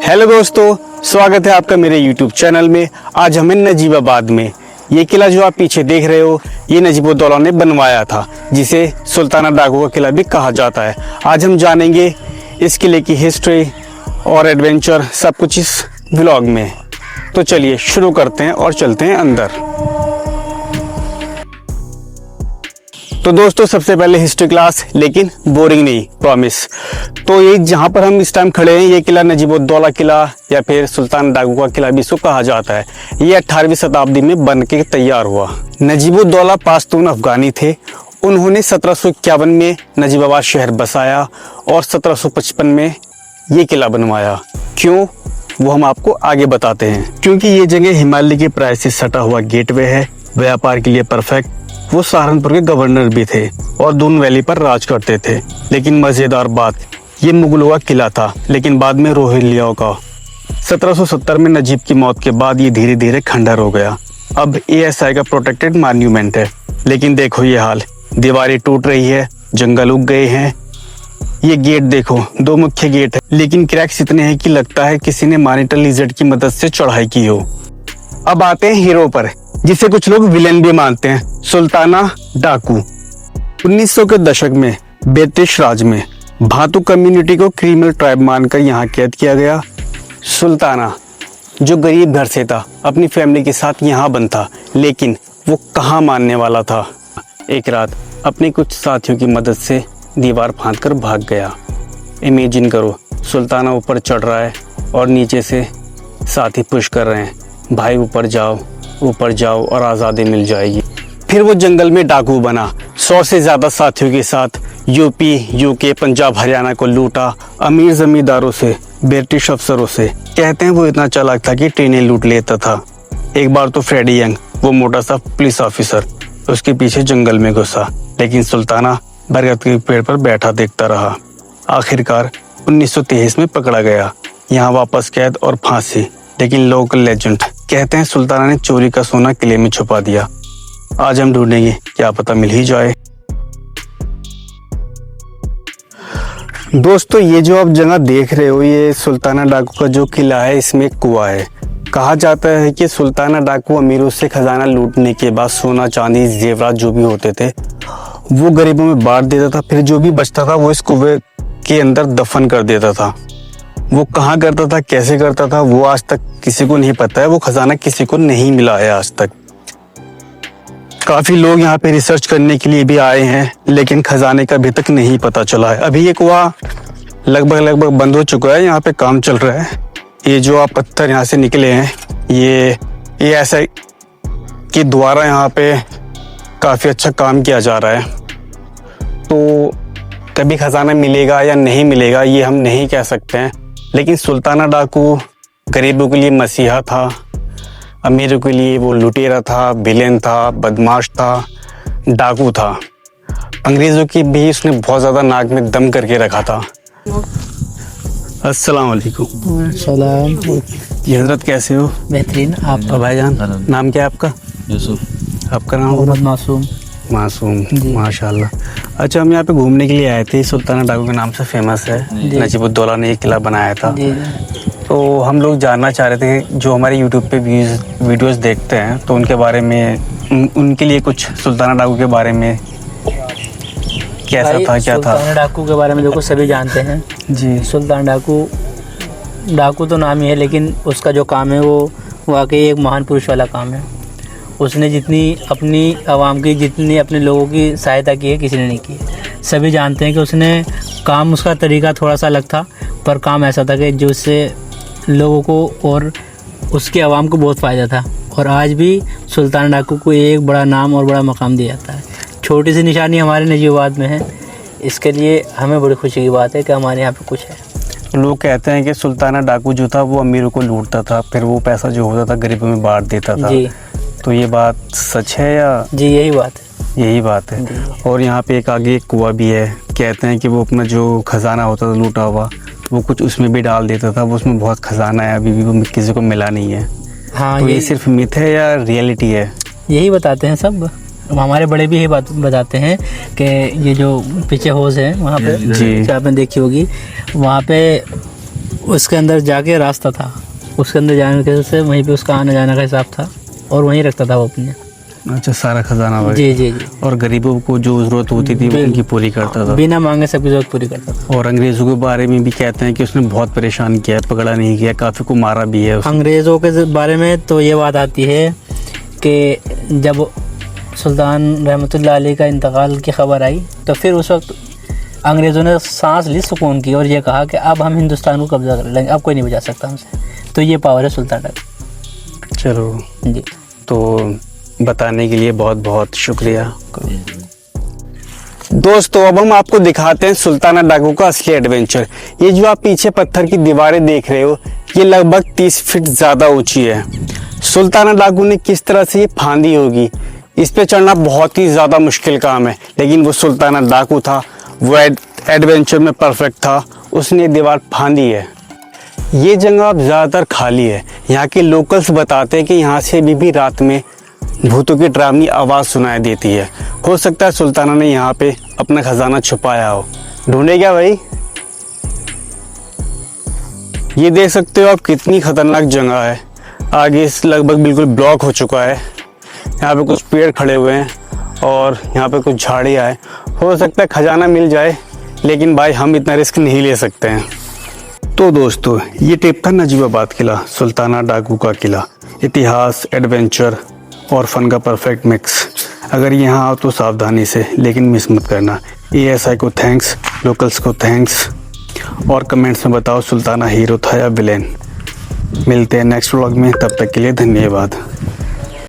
Hello दोस्तों, स्वागत है आपका मेरे YouTube चैनल में। आज हमें नजीबाबाद में ये किला जो आप पीछे देख रहे हो, ये नजीबुद्दौला ने बनवाया था, जिसे सुल्ताना डाकू का किला भी कहा जाता है। आज हम जानेंगे इस किले की हिस्ट्री और एडवेंचर, सब कुछ इस व्लॉग में। तो चलिए शुरू करते हैं और चलते हैं अंदर। तो दोस्तों, सबसे पहले हिस्ट्री क्लास, लेकिन बोरिंग नहीं, प्रॉमिस। तो ये जहाँ पर हम इस टाइम खड़े हैं, ये किला नजीबुद्दौला किला या फिर सुल्तान डाकू का किला भी इसको कहा जाता है। ये 18वीं शताब्दी में बन के तैयार हुआ। नजीबुद्दौला पाश्तून अफगानी थे। उन्होंने 1751 में नजीबाबाद शहर बसाया और 1755 में ये किला बनवाया। क्यों, वो हम आपको आगे बताते हैं। क्योंकि ये जगह हिमालय के प्राय से सटा हुआ गेटवे है, व्यापार के लिए परफेक्ट। वो सहारनपुर के गवर्नर भी थे और दून वैली पर राज करते थे। लेकिन मजेदार बात, ये मुगलों का किला था, लेकिन बाद में रोहिल्लाओं का। 1770 में नजीब की मौत के बाद ये धीरे धीरे खंडर हो गया। अब ASI का प्रोटेक्टेड मॉन्यूमेंट है। लेकिन देखो ये हाल, दीवारें टूट रही है, जंगल उग गए हैं। ये गेट देखो, 2 मुख्य गेट है, लेकिन क्रैक्स इतने हैं कि लगता है किसी ने मॉनिटर लिजर्ड की मदद से चढ़ाई की हो। अब आते हैं हीरो पर, जिसे कुछ लोग विलेन भी मानते हैं, सुल्ताना डाकू। 1900 के दशक में ब्रिटिश राज में भातू कम्युनिटी को क्रिमिनल ट्राइब मानकर यहाँ कैद किया गया। सुल्ताना, जो गरीब घर से था, अपनी फैमिली के साथ यहाँ बंधा, लेकिन वो कहाँ मानने वाला था। एक रात अपने कुछ साथियों की मदद से दीवार फांदकर भाग गया। इमेजिन करो, सुल्ताना ऊपर चढ़ रहा है और नीचे से साथी पुश कर रहे हैं, भाई ऊपर जाओ और आज़ादी मिल जाएगी। फिर वो जंगल में डाकू बना। 100 से ज़्यादा साथियों के साथ यूपी, यूके, पंजाब, हरियाणा को लूटा। अमीर जमींदारों से, ब्रिटिश अफसरों से। कहते हैं वो इतना चालाक था कि ट्रेनें लूट लेता था। एक बार तो फ्रेडी यंग, वो मोटा सा पुलिस ऑफिसर, उसके पीछे जंगल में घुसा, लेकिन सुल्ताना बरगद के पेड़ पर बैठा देखता रहा। आखिरकार 1923 में पकड़ा गया। यहाँ वापस कैद और फांसी। लेकिन लोकल लेजेंड कहते हैं सुल्ताना ने चोरी का सोना किले में छुपा दिया। आज हम ढूंढेंगे, क्या पता मिल ही जाए। दोस्तों, ये जो आप जगह देख रहे हो, ये सुल्ताना डाकू का जो किला है, इसमें एक कुआं है। कहा जाता है कि सुल्ताना डाकू अमीरों से खजाना लूटने के बाद सोना, चांदी, जेवरात जो भी होते थे, वो गरीबों में बांट देता था। फिर जो भी बचता था वो इस कुएं के अंदर दफन कर देता था। वो कहाँ करता था, कैसे करता था, वो आज तक किसी को नहीं पता है। वो खजाना किसी को नहीं मिला है आज तक। काफी लोग यहाँ पे रिसर्च करने के लिए भी आए हैं, लेकिन खजाने का अभी तक नहीं पता चला है। अभी ये कुआं लगभग बंद हो चुका है, यहाँ पे काम चल रहा है। ये जो आप पत्थर यहाँ से निकले हैं, ये ऐसा कि द्वारा यहाँ पे काफी अच्छा काम किया जा रहा है। तो कभी खजाना मिलेगा या नहीं मिलेगा, ये हम नहीं कह सकते हैं। लेकिन सुल्ताना डाकू गरीबों के लिए मसीहा था, अमीरों के लिए वो लुटेरा था, विलेन था, बदमाश था, डाकू था। अंग्रेज़ों की भी उसने बहुत ज़्यादा नाक में दम करके रखा था। अस्सलाम वालेकुम। सलाम। जी हजरत, कैसे हो? बेहतरीन। आप भाईजान, नाम क्या है आपका? यूसुफ। आपका नाम? मोहम्मद मासूम। माशाल्लाह। अच्छा, हम यहाँ पे घूमने के लिए आए थे। सुल्ताना डाकू के नाम से फेमस है, नजीबुद्दौला ने ये किला बनाया था। तो हम लोग जानना चाह रहे थे कि जो हमारे YouTube पे वीडियोस देखते हैं, तो उनके बारे में, उनके लिए कुछ सुल्ताना डाकू के बारे में कैसा था, क्या था? सुल्ताना डाकू के बारे में देखो सभी जानते हैं जी। सुल्तान डाकू तो नाम ही है, लेकिन उसका जो काम है वो वाकई एक महान पुरुष वाला काम है। उसने जितनी अपनी आवाम की, जितनी अपने लोगों की सहायता की है, किसी ने नहीं की। सभी जानते हैं कि उसने काम, उसका तरीका थोड़ा सा अलग था, पर काम ऐसा था कि जो उससे लोगों को और उसकी आवाम को बहुत फ़ायदा था। और आज भी सुल्तान डाकू को एक बड़ा नाम और बड़ा मकाम दिया जाता है। छोटी सी निशानी हमारे नजीबाबाद में है, इसके लिए हमें बड़ी खुशी की बात है कि हमारे यहाँ पे कुछ है। लोग कहते हैं कि सुल्ताना डाकू जो था वो अमीरों को लूटता था, फिर वो पैसा जो होता था गरीबों में बांट देता था। जी। तो ये बात सच है या? जी, यही बात है। यही बात है। और यहाँ पे एक आगे एक कुआं भी है। कहते हैं कि वो अपना जो खजाना होता था लूटा हुआ, वो कुछ उसमें भी डाल देता था। वो उसमें बहुत खजाना है, अभी भी वो किसी को मिला नहीं है। हाँ, तो ये सिर्फ मिथ है या रियलिटी है? यही बताते हैं सब। हमारे बड़े भी यही बात बताते हैं कि ये जो पीछे हौज है वहाँ पे, जी, आपने देखी होगी, वहाँ पे उसके अंदर जाके रास्ता था, उसके अंदर जाने की वजह से वहीं पे उसका आने जाने का हिसाब था और वहीं रखता था वो अपने। अच्छा, सारा खजाना वही। जी जी जी। और गरीबों को जो ज़रूरत होती थी वो उनकी पूरी करता था, बिना मांगे सबकी ज़रूरत पूरी करता था। और अंग्रेज़ों के बारे में भी कहते हैं कि उसने बहुत परेशान किया है, पकड़ा नहीं गया, काफ़ी को मारा भी है उसने। अंग्रेज़ों के बारे में तो ये बात आती है कि जब सुल्तान रहमतुल्लाह अलैह का इंतकाल की खबर आई तो फिर उस वक्त अंग्रेज़ों ने सांस ली सुकून की और ये कहा कि अब हम हिंदुस्तान को कब्ज़ा कर लेंगे, अब कोई नहीं बचा सकता हमसे। तो ये पावर है सुल्तान डाकू। चलो जी, तो बताने के लिए बहुत बहुत शुक्रिया। दोस्तों अब हम आपको दिखाते हैं सुल्ताना डाकू का असली एडवेंचर। ये जो आप पीछे पत्थर की दीवारें देख रहे हो ये लगभग 30 फीट ज़्यादा ऊंची है। सुल्ताना डाकू ने किस तरह से ये फांदी होगी, इस पे चढ़ना बहुत ही ज़्यादा मुश्किल काम है, लेकिन वो सुल्ताना डाकू था, वो एडवेंचर में परफेक्ट था, उसने दीवार फांदी है। ये जगह अब ज़्यादातर खाली है। यहाँ के लोकल्स बताते हैं कि यहाँ से भी रात में भूतों की डरावनी आवाज़ सुनाई देती है। हो सकता है सुल्ताना ने यहाँ पे अपना खजाना छुपाया हो। ढूंढे क्या भाई? ये देख सकते हो आप कितनी खतरनाक जगह है। आगे लगभग बिल्कुल ब्लॉक हो चुका है। यहाँ पे कुछ पेड़ खड़े हुए हैं और यहाँ पे कुछ झाड़ियाँ हैं। हो सकता है खजाना मिल जाए, लेकिन भाई हम इतना रिस्क नहीं ले सकते हैं। तो दोस्तों ये टिप था नजीबाबाद किला, सुल्ताना डाकू का किला। इतिहास, एडवेंचर और फन का परफेक्ट मिक्स। अगर यहाँ आओ तो सावधानी से, लेकिन मिस मत करना। ASI को थैंक्स, लोकल्स को थैंक्स, और कमेंट्स में बताओ सुल्ताना हीरो था या विलेन। मिलते हैं नेक्स्ट व्लॉग में, तब तक के लिए धन्यवाद।